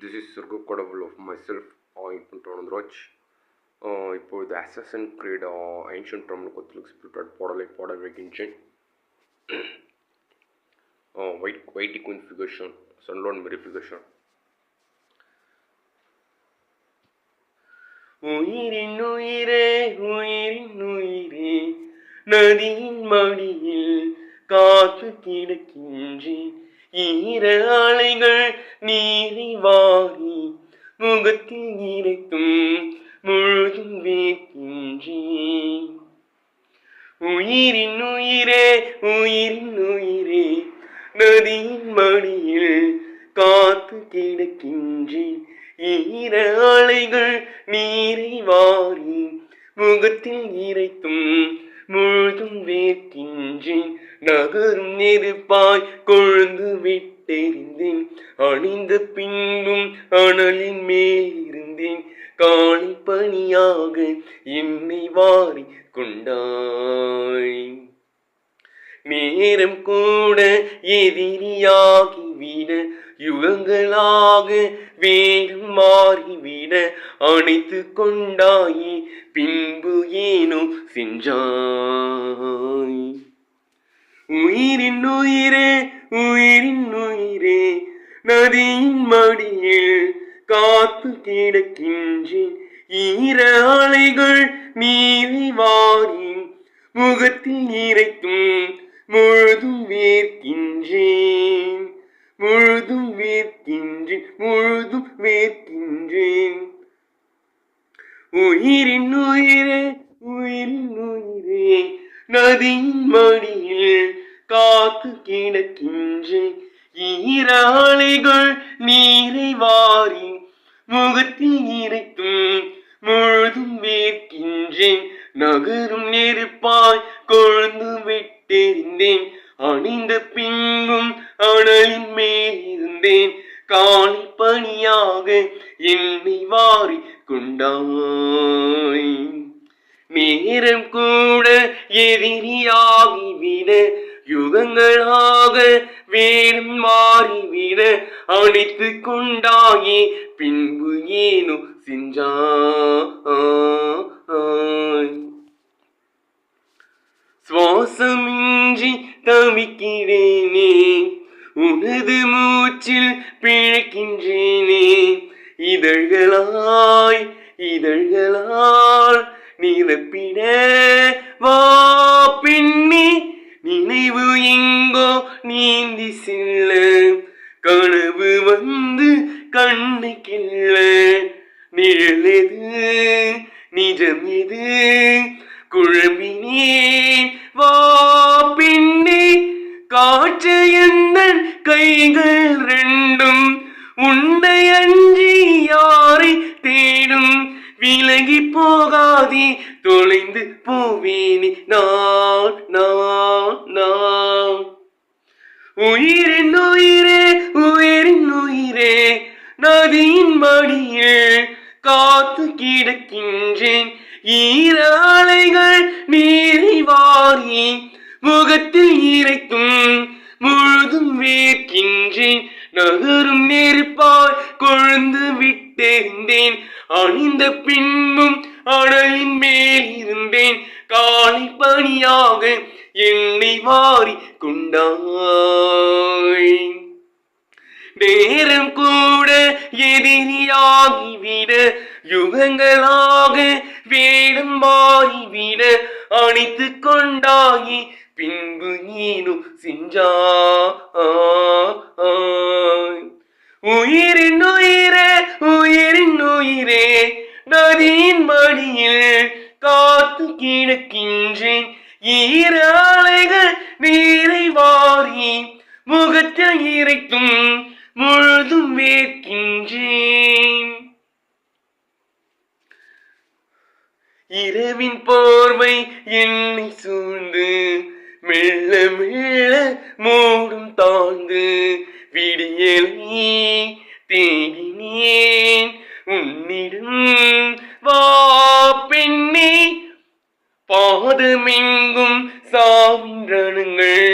This is Surgokadavul of myself, Anandraj. இப்பொழுது assertion greet ancient ட்ரம்னு கொத்துலுக்கு spirit போட வைக்கின்றேன். வைட்டி குயின்ஃபிகேஷன் சன்லோன் verification. உயிரின் உயிரே உயிரின் உயிரே நதியின் மடியில் காத்து கிடக்கின்றேன். ஈர அலைகள் நீரி வாரி முகத்தில் இறைத்தும் முழுதும் வேக்கின்றேன். உயிரின் உயிரே உயிரின் உயிரே நதியின் மடியில் காத்து கிடக்கின்றேன். ஈர அலைகள் நீரை வாரி முகத்தில் இறைத்தும் முழுதும் வேக்கின்றேன். நகரும் நெருப்பாய் கொழுந்து விட்டெறிந்தேன். அணிந்த பின்பும் அனலின் மேல் இருந்தேன். காலை பணியாக என்னை வாரி கொண்டாய். நேரம் கூட எதிரியாகிவிட யுகங்களாக வேடம் மாறிவிட அணைத்து கொண்டாயே பின்பு ஏனோ சென்றாய். உயிரின் உயிரே உயிரின் உயிரே நதியின் மடியில் காத்து கிடக்கின்றேன். ஈர அலைகள் நீரை வாரி முகத்தில் இறைத்தும் முழுதும் வேர்க்கின்றேன். முழுதும் வேர்க்கின்றேன் முழுதும் வேர்க்கின்றேன். உயிரின் உயிரே உயிரின் உயிரே நதியின் மடியில் காத்து கிடக்கின்றேன். ஈர அலைகள் நீரை வாரி முகத்தில் இறைத்தும் முழுதும் வேர்க்கின்றேன். நகரும் நெருப்பாய் கொழுந்து விட்டெறிந்தேன். அணிந்த பின்பும் அனலின் மேல் இருந்தேன். காலை பணியாக என்னை வாரி கொண்டாய். நேரம் கூட எதிரியாகிவிட யுகங்களாக வேடம் மாறிவிட அணைத்து கொண்டாயே பின்பு ஏனோ சென்றாய். சுவாசமின்றி தவிக்கிறேனே உனது மூச்சில் பிழைக்கின்றேனே. இதழ்களாய் இதழ்களால் நிரப்பிட வா பெண்ணே. நினைவு எங்கோ நீந்தி செல்ல கனவு வந்து கண்ணை கிள்ள. நிழலெது நிஜம் எது குழம்பினேன் வா பெண்ணே. காற்று எந்தன் கைகள் ரெண்டும் உன்னை அஞ்சி யாரை தேடும். விலகி போகாதே தொலைந்து போவேனே நான் நான் நான். உயிரின் உயிரே உயிரின் உயிரே நதியின் மடியில் காத்து கிடக்கின்றேன். ஈர அலைகள் நீரை வாரி முகத்தில் இறைத்தும் முழுதும் வேர்க்கின்றேன். நகரும் நெருப்பாய் கொழுந்து விட்டெறிந்தேன். அணிந்த பின்பும் அனலின் மேல் இருந்தேன். காலை பணியாக என்னை வாரி கொண்டாய். நேரம் கூட எதிரியாகிவிட யுகங்களாக வேடம் மாறிவிட அணைத்து கொண்டாயே பின்பு நீனும் சென்றாய். உயிரின் உயிரே உயிரின் உயிரே நதியின் மடியில் காத்து கிடக்கின்றேன். ஈர அலைகள் நீரை வாரி முகத்தில் இறைத்தும் முழுதும் வேர்க்கின்றேன். இரவின் போர்வை என்னை சூழ்ந்து மெல்ல மெல்ல மூடும் தாழ்ந்து விடியலை தேடினேன் உன்னிடம் வா பெண்ணே. பாதமெங்கும் சாவின்றனுங்கள்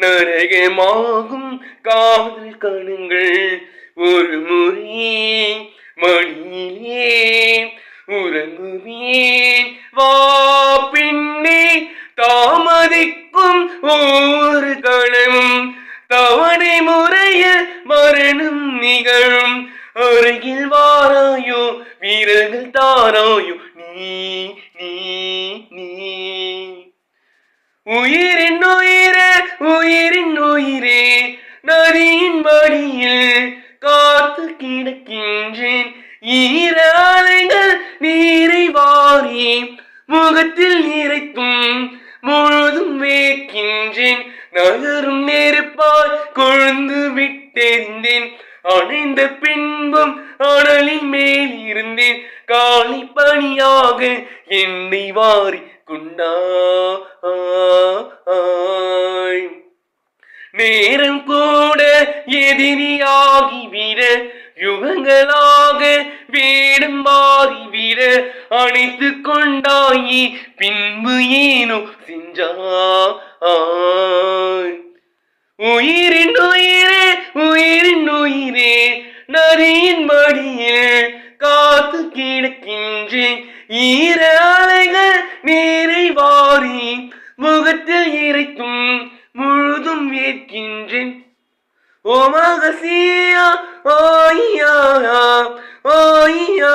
நரகமாகும் காதல் கணுங்கள் ஒரு முறையே மடியிலே உறங்குவேன் வா பின்னே தாமதிக்கும் ஒவ்வொரு கணமும் தவணை முறைய மரணம் நிகழும் அருகில் வாராயோ வீரர்கள் தாராயோ நீ நீ நீ உயிரின் உயிரே உயிரின் உயிரே நதியின் வழியில் காத்து கிடக்கின்றேன் ஈர அலைகள் நீரை வாரி முகத்தில் நிறைத்தும் முழுதும் வேக்கின்றேன் நகரும் நெருப்பாய் கொழுந்து விட்டெறிந்தேன் அணைந்த பின்பும் அனலின் மேல் இருந்தேன் காலை பணியாக என்னை வாரி கொண்டாய் நேரம் கூட எதிரியாகிவிட யுகங்களாக வேடம் மாறிவிட அணைத்து கொண்டாயி பின்பு ஏனோ செஞ்சாய் உயிரின் உயிரே உயிரின் உயிரே நதியின் மடியில் காத்து கிடக்கின்றேன் ஈர அலைகள் நீரை வாரி முகத்தில் இறைத்தும் முழுதும் வேட்கின்றேன் ஓ மகசியா ஓய்யா ஓய்யா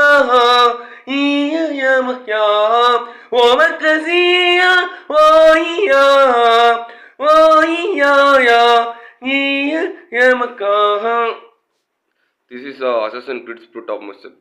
ஈயமயா ஓ மகசியா ஓய்யா ஓய்யா ஈயமக்கா. This is Assassin's Creed Spirit of Myself.